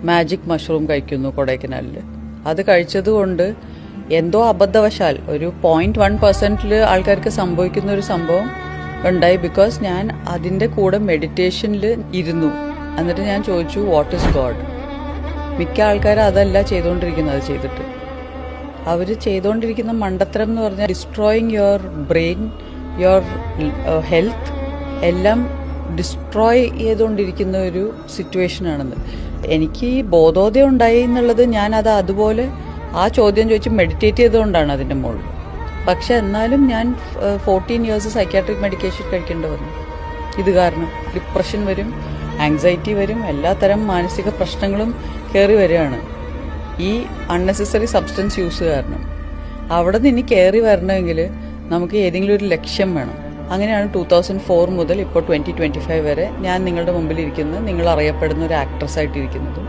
Magic mushroom കഴിക്കുന്നു കൊടൈക്കനാലിൽ. അത് കഴിച്ചതുകൊണ്ട് എന്തോ അബദ്ധവശാൽ ഒരു 0.1% ആൾക്കാർക്ക് സംഭവിക്കുന്ന ഒരു സംഭവം ഉണ്ടായി. ബിക്കോസ് ഞാൻ അതിൻ്റെ കൂടെ മെഡിറ്റേഷനിൽ ഇരുന്നു. എന്നിട്ട് ഞാൻ ചോദിച്ചു വാട്ട് ഈസ് ഗോഡ്. മിക്ക ആൾക്കാരും അതല്ല ചെയ്തുകൊണ്ടിരിക്കുന്നത്. അത് ചെയ്തിട്ട് അവർ ചെയ്തുകൊണ്ടിരിക്കുന്ന മണ്ടത്തരം എന്ന് പറഞ്ഞാൽ destroying your brain, your health എല്ലാം ഡിസ്ട്രോയ് ചെയ്തുകൊണ്ടിരിക്കുന്ന ഒരു സിറ്റുവേഷനാണെന്ന്. എനിക്ക് ഈ ബോധോദയം ഉണ്ടായി എന്നുള്ളത് ഞാനത് അതുപോലെ ആ ചോദ്യം ചോദിച്ച് മെഡിറ്റേറ്റ് ചെയ്തുകൊണ്ടാണ് അതിൻ്റെ മുകളിൽ. പക്ഷെ എന്നാലും ഞാൻ 14 ഇയേഴ്സ് സൈക്യാട്രിക് മെഡിക്കേഷൻ കഴിക്കേണ്ടി വന്നു. ഇത് കാരണം ഡിപ്രഷൻ വരും, ആങ്സൈറ്റി വരും, എല്ലാത്തരം മാനസിക പ്രശ്നങ്ങളും കയറി വരികയാണ് ഈ അൺനെസസറി സബ്സ്റ്റൻസ് യൂസ് കാരണം. അവിടെ നിന്ന് ഇനി കയറി വരണമെങ്കിൽ നമുക്ക് ഏതെങ്കിലും ഒരു ലക്ഷ്യം വേണം. അങ്ങനെയാണ് 2004 മുതൽ ഇപ്പോൾ 2025 വരെ ഞാൻ നിങ്ങളുടെ മുമ്പിൽ ഇരിക്കുന്നത്, നിങ്ങൾ അറിയപ്പെടുന്ന ഒരു ആക്ട്രസ് ആയിട്ടിരിക്കുന്നതും